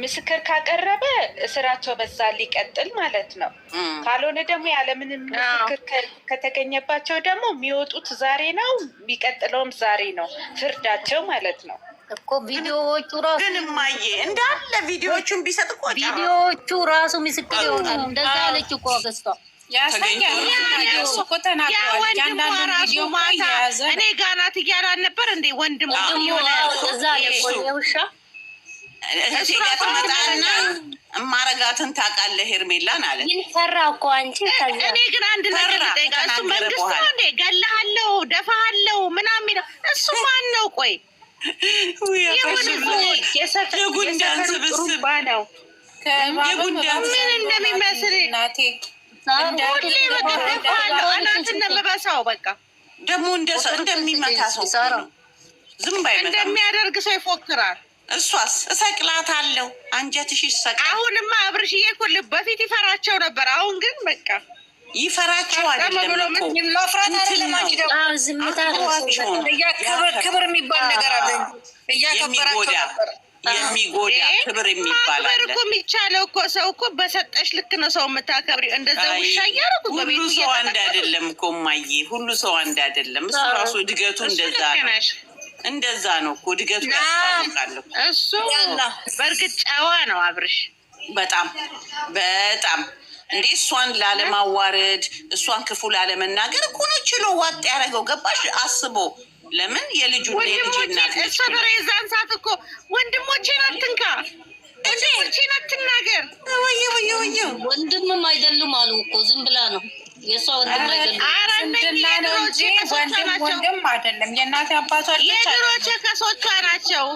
ምስክር ካቀረበ እስራቸው በዛ ሊቀጥል ማለት ነው። ካልሆነ ደግሞ ያለምንም ምስክር ከተገኘባቸው ደግሞ የሚወጡት ዛሬ ነው፣ የሚቀጥለውም ዛሬ ነው ፍርዳቸው ማለት ነው እኮ። ቪዲዮዎቹ ራሱ ግን እማዬ እንዳለ ቪዲዮዎቹን ቢሰጥ እኮ ቪዲዮዎቹ ራሱ ምስክር ይሆናል። እንደዛ ያለች እኮ አገስቷ እኔ ጋር ናት እያላን ነበር እንዴ ወንድም እዛ ውሻ እህቴ ጋር ትመጣና እማረጋትን ታውቃለህ ሄርሜላን አለ። ይሰራ እኮ አንቺ። እኔ ግን አንድ ነገር ልጠይቃ፣ እሱ መንግስት ነው እንዴ? ገለሃለሁ፣ ደፋሃለሁ ምናምን የሚለው እሱ ማን ነው? ቆይ የጉንዳን ስብስብ ነው። የጉንዳን ምን እንደሚመስል ናቴ ሁሌ በደፋለሁ አናትን እንደምበሳው በቃ ደግሞ እንደሚመታ ሰው ዝም ባይመታ እንደሚያደርግ ሰው ይፎክራል። እሷስ እሰቅላታለሁ፣ አንጀትሽ ይሰቅላል። አሁንማ አብርሽዬ እኮ በፊት ይፈራቸው ነበር። አሁን ግን በቃ ይፈራቸው አይደለም እኮ ዝምታ ክብር የሚባል ነገር አለ። የሚጎዳ ክብር የሚባል አለ እኮ። የሚቻለው እኮ ሰው እኮ በሰጠሽ ልክ ነው ሰው የምታከብሪው። እንደዛ ውሻ እያደረጉ ሁሉ ሰው አንድ አይደለም እኮ እማዬ፣ ሁሉ ሰው አንድ አይደለም። እሱ ራሱ እድገቱ እንደዛ ነው እኮ እድገቱ ያስታውቃል። እሱ በእርግጥ ጨዋ ነው አብርሽ፣ በጣም በጣም እንዴ እሷን ላለማዋረድ እሷን ክፉ ላለመናገር እኮ ነው ችሎ ዋጥ ያደረገው። ገባሽ? አስቦ ለምን የልጁ እናት እሷ በሬዛን ሰዓት እኮ ወንድሞቼን አትንካ፣ ወንድሞቼን አትናገር። ወንድምም አይደሉም አሉ እኮ ዝም ብላ ነው የእሷ ወንድም አይደሉም። ወንድም አይደለም የእናቴ አባቷ የድሮቼ ከሶቿ ናቸው፣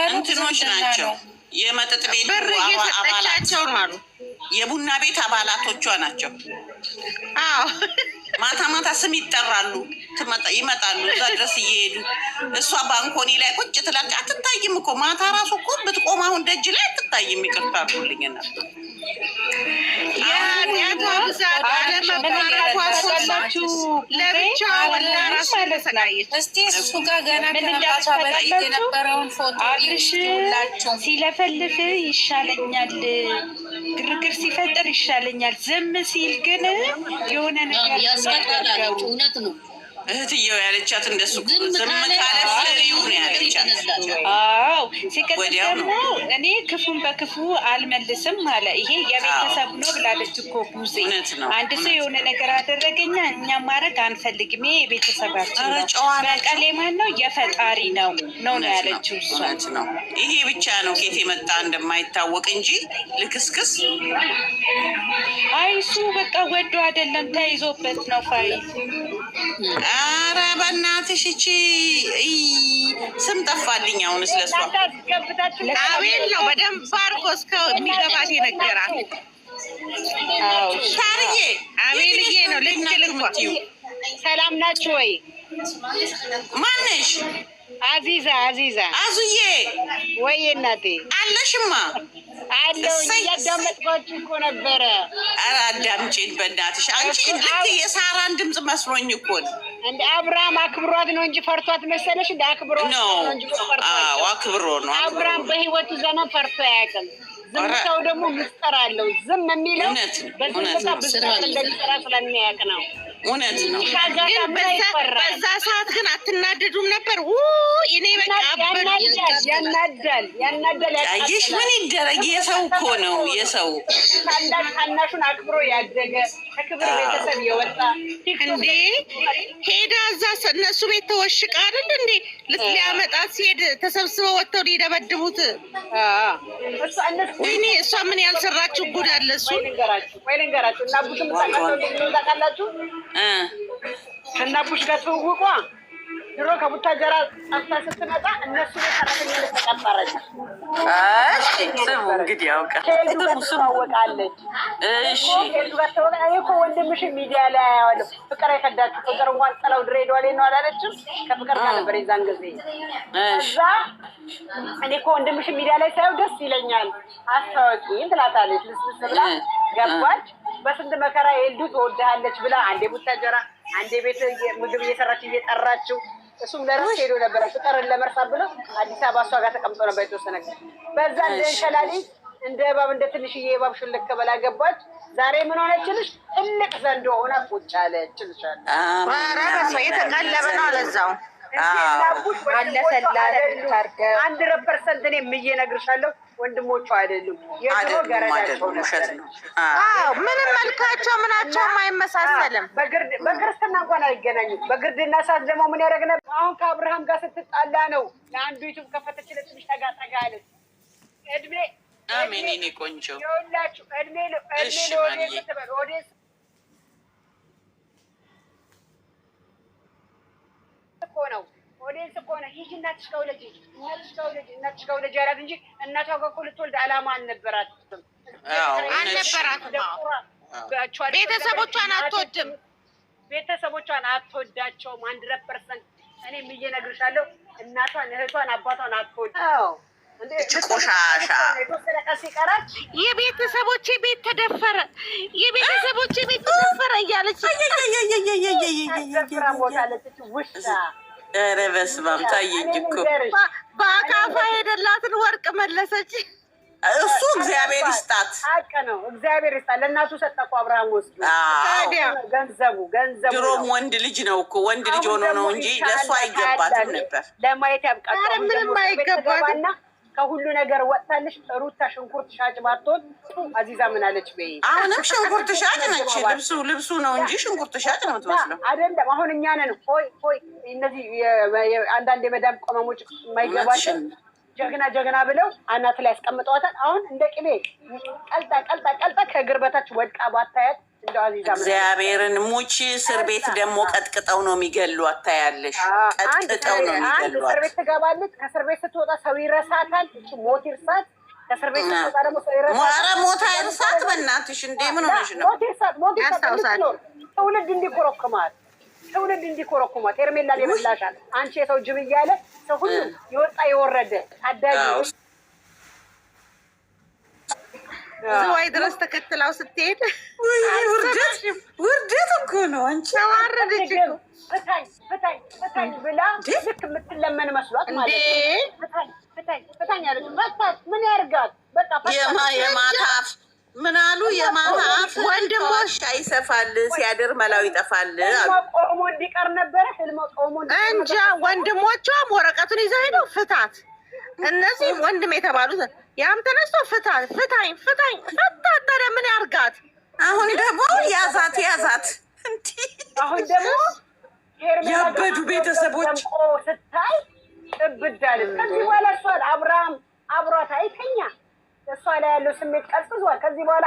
እንትኖች ናቸው። የመጠጥ ቤት ብር እየሰጠቻቸው ነው አሉ። የቡና ቤት አባላቶቿ ናቸው። አዎ ማታ ማታ ስም ይጠራሉ፣ ይመጣሉ እዛ ድረስ እየሄዱ እሷ ባንኮኒ ላይ ቁጭ ትላለች። አትታይም እኮ ማታ ራሱ እኮ ብትቆም አሁን ደጅ ላይ አትታይም። ይቅርታ አድርጉልኝና ያቶ ብዛት አለመባረኳላችሁ ለብቻ ወላ ራሱ ተሰቃየች። እስቲ እሱ ጋር ገና ከመምጣቷ በፊት የነበረውን ፎቶ ይላችሁ። ሲለፈልፍ ይሻለኛል፣ ግርግር ሲፈጠር ይሻለኛል። ዝም ሲል ግን የሆነ ነገር ያስቀጣላችሁ። እውነት ነው እህትየው ያለቻት እንደሱ ዝም ካለ ፍሪው ነው ያለቻት። አዎ ሲቀጥል ደግሞ እኔ ክፉን በክፉ አልመልስም አለ። ይሄ የቤተሰብ ነው ብላለች እኮ ቡዜ። አንድ ሰው የሆነ ነገር አደረገኛ እኛ ማድረግ አንፈልግም፣ ይሄ የቤተሰባችን ነው፣ በቀሌ ማን ነው የፈጣሪ ነው ነው ያለችው እሷ። ነው ይሄ ብቻ ነው ኬት የመጣ እንደማይታወቅ እንጂ ልክስክስ። አይ እሱ በቃ ወዶ አይደለም ተይዞበት ነው ፋይል። ኧረ በእናትሽ እቺ ስም ጠፋልኝ። አሁን ስለሷ አቤል ነው በደንብ አድርጎ እስከሚገባት የነገራት። ታርዬ አቤልዬ ነው ልክ ልኳ። ሰላም ናችሁ ወይ? ማነሽ? አዚዛ አዙዬ ወይ እናቴ አለሽማ? አለው እያዳመጥኳችሁ እኮ ነበረ። ኧረ አዳምጪኝ በእናትሽ። አንቺ ልክ የሳራን ድምፅ መስሎኝ እኮ ነው። እንደ አብርሃም አክብሯት ነው እንጂ ፈርቷት መሰለሽ? እንደ አክብሯት ነው እንጂ አዎ አክብሮ ነው። አብርሃም በህይወቱ ዘመን ፈርቶ አያውቅም። ዝምታው ደግሞ ምስጢር አለው። ዝም የሚለው በዝምታ ብዙ እንደሚሰራ ስለሚያውቅ ነው። እውነት ነው። በዛ ሰዓት ግን አትናደዱም ነበር? እኔ በቃ ያናዳል። አየሽ ምን ይደረግ? የሰው እኮ ነው የሰው ታናሹን አክብሮ ያደገ ከክብር ቤተሰብ የወጣ እንዴ ሄዳ እዛ እነሱ ቤት ተወሽቃ አይደል እንዴ ሊያመጣት ሲሄድ ተሰብስበው ወጥተው ሊደበድቡት። ወይኔ እሷ ምን ያልሰራችሁ ጉድ አለ። እሱ ወይ ልንገራችሁ እና ቡሽም ታውቃላችሁ እና ቡሽ ጋር ትውውቋ ድሮ ከቡታጀራ ጠፍታ ስትመጣ እነሱ ሰራተኛ ተቀጠረች። እሺ ስሙ እንግዲህ ያውቃል ትዋወቃለች። እሺ እኔ እኮ ወንድምሽ ሚዲያ ላይ አያዋለሁ። ፍቅር አይከዳችሁ። ፍቅር እንኳን ጥለው ድሬዳዋ ላይ ነው አላለችም? ከፍቅር ጋር ነበር የዛን ጊዜ። እዛ እኔ እኮ ወንድምሽ ሚዲያ ላይ ሳየው ደስ ይለኛል አስታወቂኝ ትላታለች። ልስልስ ብላ ገባች። በስንት መከራ የልዱ ትወድሃለች ብላ አንዴ ቡታጀራ አንዴ ቤት ምግብ እየሰራች እየጠራችው እሱም ለራስ ሄዶ ነበረ ፍቅርን ለመርሳት ብሎ አዲስ አበባ እሷ ጋር ተቀምጦ ነበር የተወሰነ ጊዜ። በዛ እንደንሸላሊ እንደ እባብ እንደ ትንሽዬ እባብ ሽልክ በላ ገባች። ዛሬ ምን ሆነችልሽ? ትልቅ ዘንዶ ሆና ቁጭ አለችልሻለሁ። የተቀለበ ነው ለዛው አንድ ረፐርሰንት እኔ የምዬ እነግርሻለሁ። ወንድሞቹ አይደሉም የድሮ ገረዳቸው ነው። ምንም መልካቸው ምናቸውም አይመሳሰልም። በክርስትና እንኳን አይገናኙም። በግርድና ሰዓት ደግሞ ምን ያደረግ ነበር? አሁን ከአብርሃም ጋር ስትጣላ ነው ለአንዱ ዩቱብ ከፈተችለት ትንሽ ጠጋ አለች። እድሜ አሜን ቆንጆ ይኸውላችሁ እድሜ ለኦዲየንስ ትበል ኦዲየንስ እኮ ነው ኦዲየንስ እኮ ነው። ሂጂ እናትሽ ከውለጂ ያላት እንጂ እናቷ ጋር እኮ ልትወልድ ዓላማ አልነበራትም። ቤተሰቦቿን አትወድም። ቤተሰቦቿን አትወዳቸውም። 100% እኔ የምዬ እነግርሻለሁ። እናቷን፣ እህቷን፣ አባቷን አትወድም። ቆሻሻ የቤተሰቦቼ ቤት ተደፈረ፣ የቤተሰቦቼ ቤት ተደፈረ እያለች ኧረ በስመ አብ ታየኝ እኮ በአካፋ ሄደላትን ወርቅ መለሰች። እሱ እግዚአብሔር ይስጣት፣ ሀቅ ነው። እግዚአብሔር ይስጣት። ለእናቱ ሰጠ እኮ አብርሃም ወስዱ። ገንዘቡ ድሮም ወንድ ልጅ ነው እኮ ወንድ ልጅ ሆኖ ነው እንጂ ለእሱ አይገባትም ነበር። ለማየት ያብቃት። ምንም አይገባትም። ከሁሉ ነገር ወጥታለሽ። ሩታ ሽንኩርት ሻጭ ባትሆን አዚዛ ምን አለች በይ። አሁንም ሽንኩርት ሻጭ ነች። ልብሱ ነው እንጂ ሽንኩርት ሻጭ ነው የምትመስለው። አይደለም አሁን እኛ ነን ሆይ እነዚህ አንዳንድ የመዳም ቆመሞች የማይገባቸው ጀግና ብለው አናት ላይ ያስቀምጠዋታል። አሁን እንደ ቅቤ ቀልጣ ከእግር በታች ወድቃ ባታያት እንደው አዚዛ እግዚአብሔርን ሙቺ እስር ቤት ደግሞ ቀጥቅጠው ነው የሚገሉ። አታያለሽ? ቀጥቅጠው ነው የሚገሉ። እስር ቤት ትገባለች። ከእስር ቤት ስትወጣ ሰው ይረሳታል። እቺ ሞት ይርሳት። ከእስር ቤት ስትወጣ ደግሞ ሰው ይረሳታል። ኧረ ሞት አይርሳት በእናትሽ። እንዴ ምን ሆነሽ ነው? ሞት ይርሳት። ትውልድ እንዲኮረኩማት ሄርሜላን ይበላሻል። አንቺ የሰው ጅብ እያለ ሰው ሁሉ የወጣ የወረደ ታዳጊ ዝዋይ ድረስ ተከትላው ስትሄድ ውርደት እኮ ነው። አንቺ ተዋረደች። ፍታኝ ብላ ልክ የምትለመን መስሏት ማለት ነው። ፍታኝ አለች። ምን ያርጋት? በቃ የማታ አፍ ምን አሉ? የማታ አፍ ወንድሞሽ አይሰፋል፣ ሲያድር መላው ይጠፋል። ቆሞ እንዲቀር ነበረ ህልሞ ቆሞ እንጃ። ወንድሞቿም ወረቀቱን ይዘው ሄደው ፍታት። እነዚህ ወንድም የተባሉት ያም ተነስቶ ፍታኝ ፈታት። ታዲያ ምን ያርጋት? አሁን ደግሞ ያዛት። አሁን ደግሞ ያበዱ ቤተሰቦች ስታይ እብዳለች። ከዚህ በኋላ እሷን አብርሃም አብሯት አይተኛ። እሷ ላይ ያለው ስሜት ቀዝቅዟል። ከዚህ በኋላ